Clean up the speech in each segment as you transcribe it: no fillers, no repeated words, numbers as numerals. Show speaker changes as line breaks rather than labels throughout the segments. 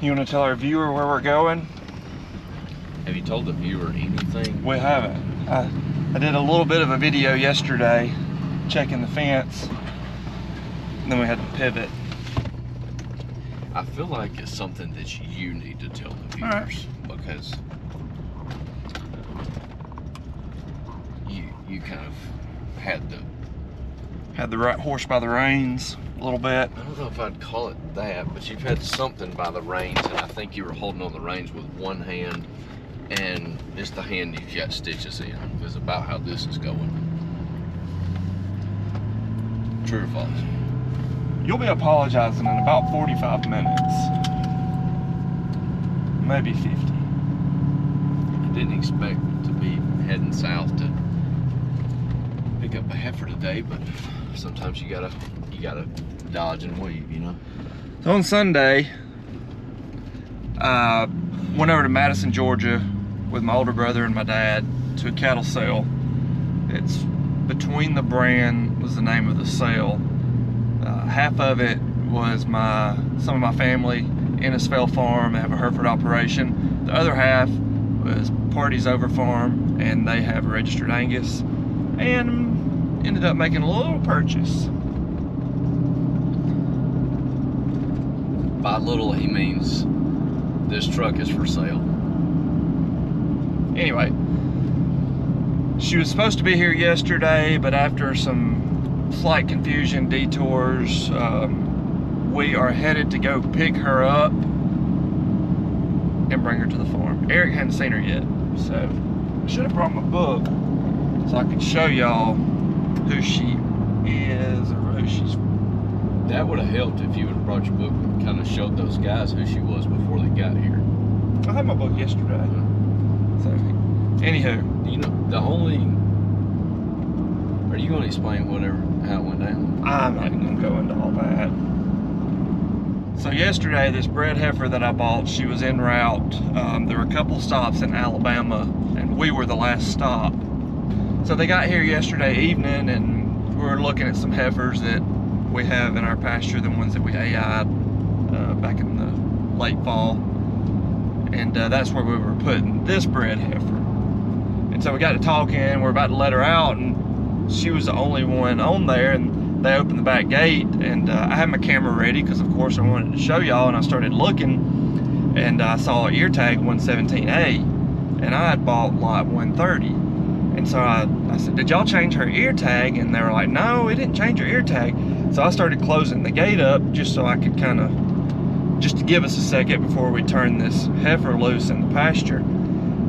You want to tell our viewer where we're going?
Have you told the viewer anything?
We haven't. I did a little bit of a video yesterday checking the fence, and then we had to pivot.
I feel like it's something that you need to tell the viewers.
Right.
Because you kind of had
the right horse by the reins a little bit.
I don't know if I'd call it that, but you've had something by the reins, and I think you were holding on the reins with one hand, and it's the hand you've got stitches in, is about how this is going. True or false?
You'll be apologizing in about 45 minutes. Maybe 50.
I didn't expect to be heading south to pick up a heifer today, but sometimes you gotta dodge and weave, you know.
So on Sunday, went over to Madison, Georgia with my older brother and my dad to a cattle sale. It's Between the Brand was the name of the sale. Half of it was some of my family, Partisover Farm. They have a Hereford operation. The other half was Partisover Farm, and they have a registered Angus, and ended up making a little purchase.
By little, he means this truck is for sale.
Anyway, she was supposed to be here yesterday, but after some slight confusion, detours, we are headed to go pick her up and bring her to the farm. Eric hadn't seen her yet, so I should have brought my book so I could show y'all who she is or who she's.
That would have helped if you would have brought your book and kind of showed those guys who she was before they got here.
I had my book yesterday. So, anywho.
You know, are you going to explain how it went down?
I'm not even going to go into all that. So yesterday, this bred heifer that I bought, she was en route. There were a couple stops in Alabama, and we were the last stop. So they got here yesterday evening, and we were looking at some heifers that we have in our pasture, the ones that we AI'd back in the late fall. And that's where we were putting this bred heifer. And so we got to talking, we're about to let her out, and she was the only one on there, and they opened the back gate, and I had my camera ready because of course I wanted to show y'all, and I started looking, and I saw ear tag 117A, and I had bought lot 130. And so I said, did y'all change her ear tag? And they were like, no, we didn't change her ear tag. So I started closing the gate up just so I could just to give us a second before we turn this heifer loose in the pasture.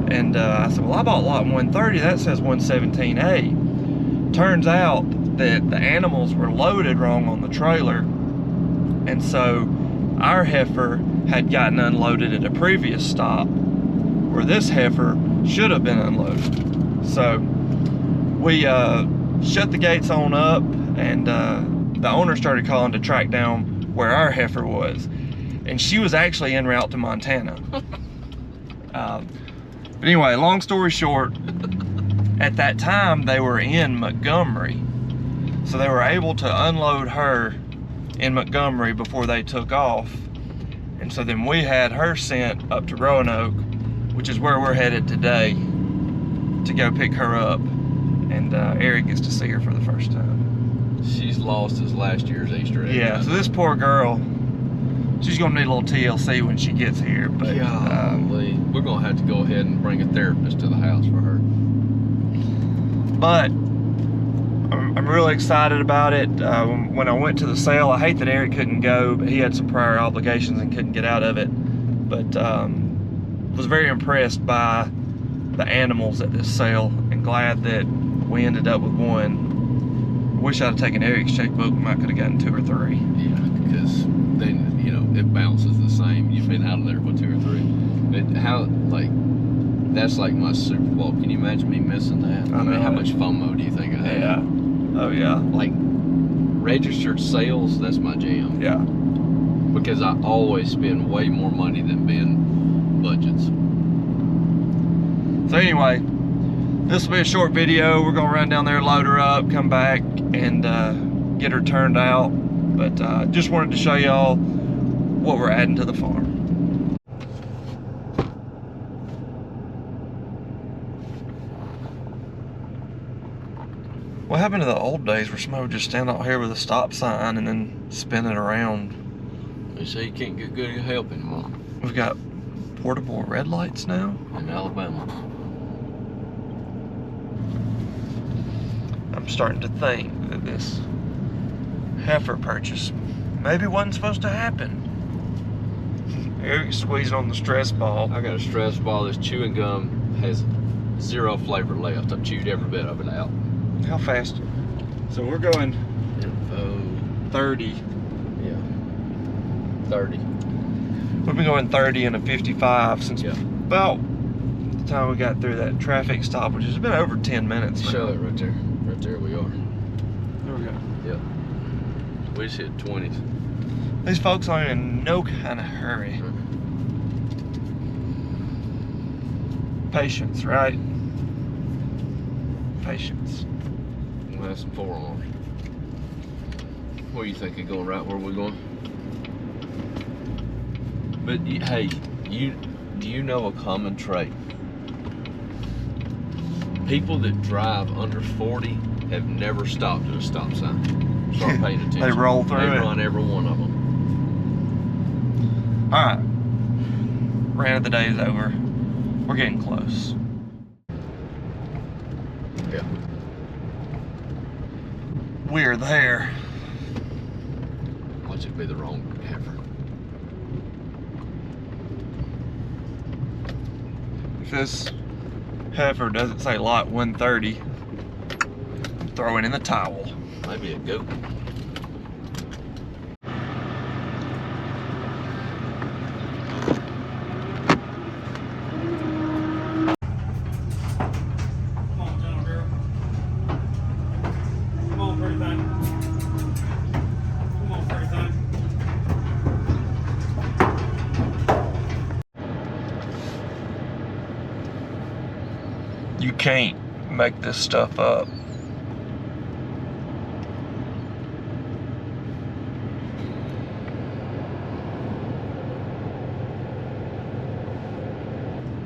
And I said, well, I bought lot 130, that says 117A. Turns out that the animals were loaded wrong on the trailer, and so our heifer had gotten unloaded at a previous stop where this heifer should have been unloaded. So we shut the gates on up, and the owner started calling to track down where our heifer was, and she was actually en route to Montana. But anyway, long story short, at that time they were in Montgomery, so they were able to unload her in Montgomery before they took off. And so then we had her sent up to Roanoke, which is where we're headed today to go pick her up, and Eric gets to see her for the first time.
She's lost as last year's Easter egg.
Yeah, so this poor girl, she's gonna need a little TLC when she gets here, but
we're gonna have to go ahead and bring a therapist to the house for her.
But I'm really excited about it. When I went to the sale, I hate that Eric couldn't go, but he had some prior obligations and couldn't get out of it. But was very impressed by the animals at this sale, and glad that we ended up with one. Wish I'd have taken Eric's checkbook. We might could have gotten 2 or 3.
Yeah, because then, you know, it bounces the same. You've been out of there with 2 or 3. But that's like my Super Bowl. Can you imagine me missing that? I mean, how much FOMO do you think I had?
Yeah. Oh yeah.
Like registered sales, that's my jam.
Yeah.
Because I always spend way more money than being budgets.
So anyway, this will be a short video. We're gonna run down there, load her up, come back, and get her turned out. But just wanted to show y'all what we're adding to the farm. What happened to the old days where somebody would just stand out here with a stop sign and then spin it around?
They say you can't get good help anymore.
We've got portable red lights now
in Alabama.
I'm starting to think that this heifer purchase maybe wasn't supposed to happen. Eric's squeezing on the stress ball.
I got a stress ball. This chewing gum has 0 flavor left. I've chewed every bit of it out.
How fast? So we're going
Info
30.
Yeah. 30.
We've been going 30 and a 55 since about the time we got through that traffic stop, which has been over 10 minutes now.
Show it right there. Right there we are.
There we go.
Yep. We just hit 20s.
These folks aren't in no kind of hurry. Patience, right? Patience.
We'll have some forearms. What do you think of going right where we're going? But hey, do you know a common trait? People that drive under 40 have never stopped at a stop sign. Start paying attention.
They roll through it.
They run every one of them.
All right. Rant of the day is over. We're getting close.
Yeah.
We're there.
Watch it be the wrong heifer.
If this heifer doesn't say lot 130, I'm throwing in the towel.
Maybe a goat.
You can't make this stuff up.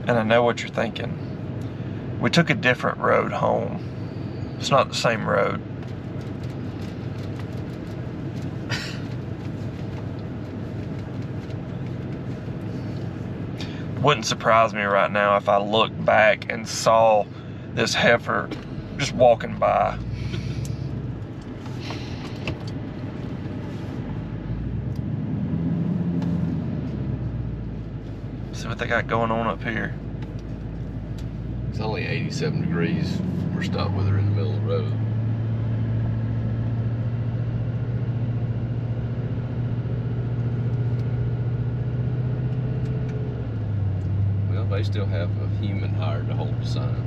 And I know what you're thinking. We took a different road home. It's not the same road. Wouldn't surprise me right now if I looked back and saw this heifer just walking by. See what they got going on up here.
It's only 87 degrees. We're stopped with her in the middle of the road. Well, they still have a human hired to hold the sign.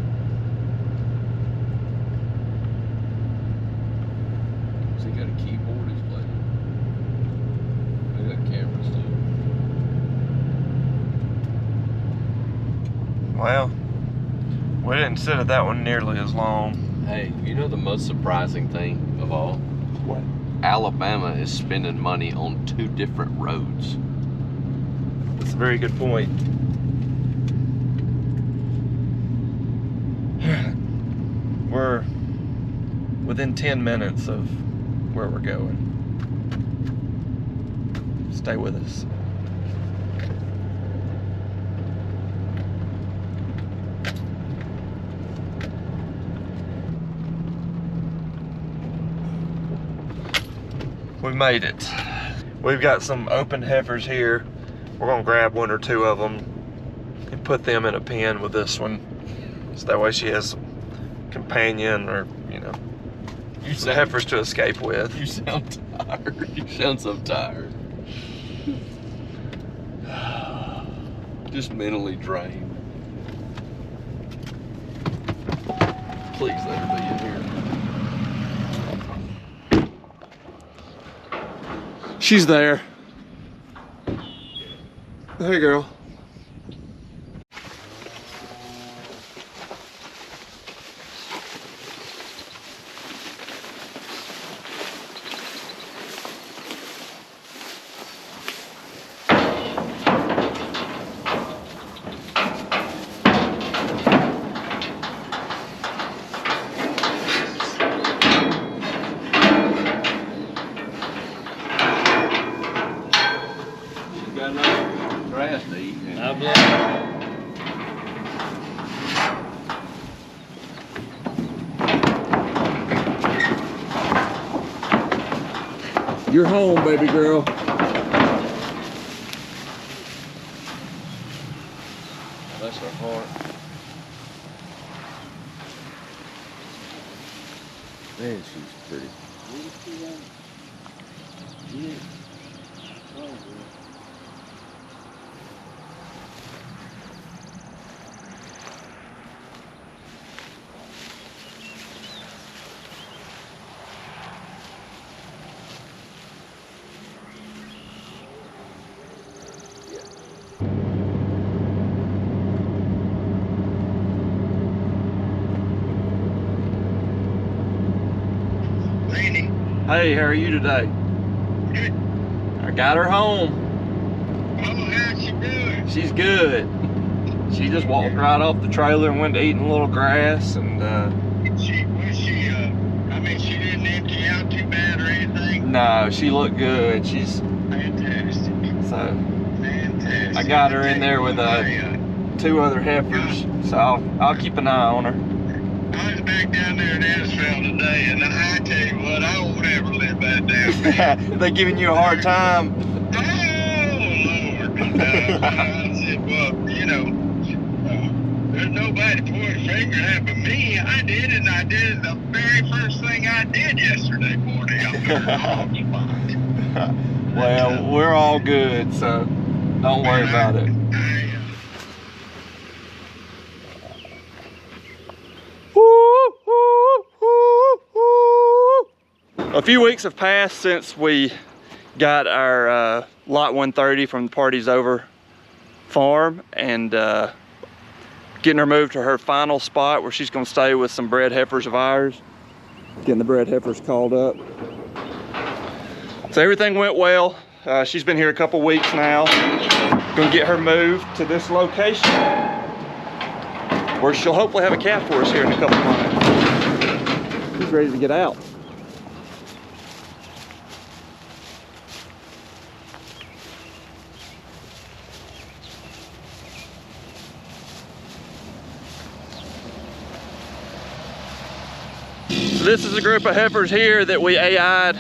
So he got a keyboard he's playing. They got cameras too.
Well, we didn't sit at that one nearly as long.
Hey, you know the most surprising thing of all?
What?
Alabama is spending money on 2 different roads.
That's a very good point. We're within 10 minutes of where we're going. Stay with us. We made it. We've got some open heifers here. We're gonna grab 1 or 2 of them and put them in a pen with this one. So that way she has a companion, or, you know, the heifers to escape with.
You sound tired. You sound so tired. Just mentally drained. Please let her be in here.
She's there. Hey, girl. You're home, baby girl.
That's her heart. Man, she's pretty.
Hey, how are you today?
Good.
I got her home.
Oh, how's she doing?
She's good. She just walked right off the trailer and went to eating a little grass, and
She didn't empty out too bad or anything?
no, she looked good. She's
Fantastic.
so.
Fantastic.
I got her in there with 2 other heifers, so I'll keep an eye on her.
I was back down there in Edisville today, and I tell you what, I won't ever live back down there.
They giving you a hard time.
Oh, Lord. I said, well, you know, there's nobody to point a finger at but me. I did it, and I did it the very first thing I did yesterday morning out there in the hog spot.
Well, we're all good, so don't worry about it. A few weeks have passed since we got our lot 130 from the Partisover Farm, and getting her moved to her final spot where she's going to stay with some bred heifers of ours. Getting the bred heifers called up. So everything went well. She's been here a couple weeks now. Going to get her moved to this location where she'll hopefully have a calf for us here in a couple months. She's ready to get out. So this is a group of heifers here that we AI'd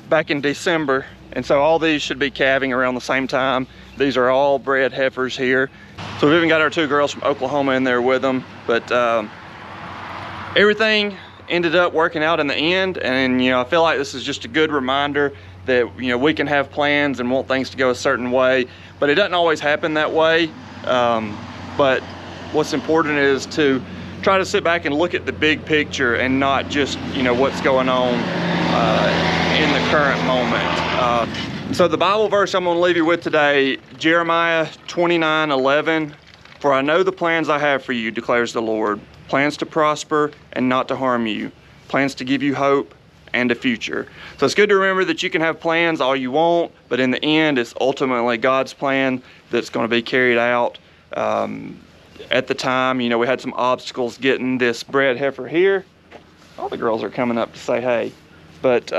back in December. And so all these should be calving around the same time. These are all bred heifers here. So we've even got our 2 girls from Oklahoma in there with them. But everything ended up working out in the end. And you know, I feel like this is just a good reminder that, you know, we can have plans and want things to go a certain way, but it doesn't always happen that way. But what's important is to try to sit back and look at the big picture and not just, you know, what's going on in the current moment. So the Bible verse I'm going to leave you with today, Jeremiah 29:11. For I know the plans I have for you, declares the Lord, plans to prosper and not to harm you, plans to give you hope and a future. So it's good to remember that you can have plans all you want, but in the end, it's ultimately God's plan that's going to be carried out. At the time, you know, we had some obstacles getting this bred heifer here. All the girls are coming up to say hey. But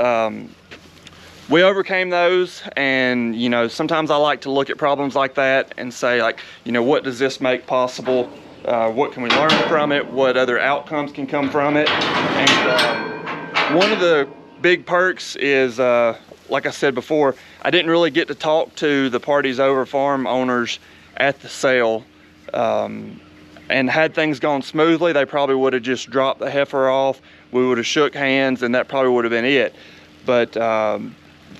we overcame those, and, you know, sometimes I like to look at problems like that and say, like, you know, what does this make possible? What can we learn from it? What other outcomes can come from it? And one of the big perks is, like I said before, I didn't really get to talk to the Partisover Farm owners at the sale. And had things gone smoothly, they probably would have just dropped the heifer off. We would have shook hands, and that probably would have been it. But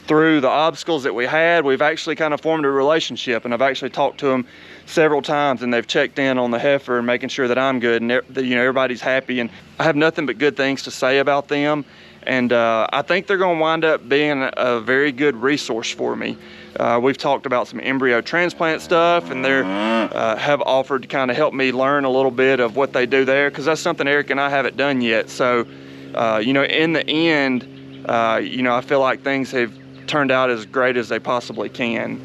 through the obstacles that we had, we've actually kind of formed a relationship, and I've actually talked to them several times, and they've checked in on the heifer and making sure that I'm good, and you know, everybody's happy. And I have nothing but good things to say about them. And I think they're going to wind up being a very good resource for me. We've talked about some embryo transplant stuff, and they have offered to kind of help me learn a little bit of what they do there, because that's something Eric and I haven't done yet. So, you know, in the end, you know, I feel like things have turned out as great as they possibly can.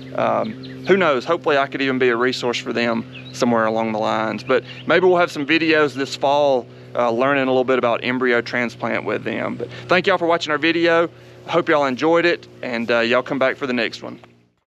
Who knows? Hopefully I could even be a resource for them somewhere along the lines. But maybe we'll have some videos this fall learning a little bit about embryo transplant with them. But thank y'all for watching our video. I hope y'all enjoyed it, and y'all come back for the next one.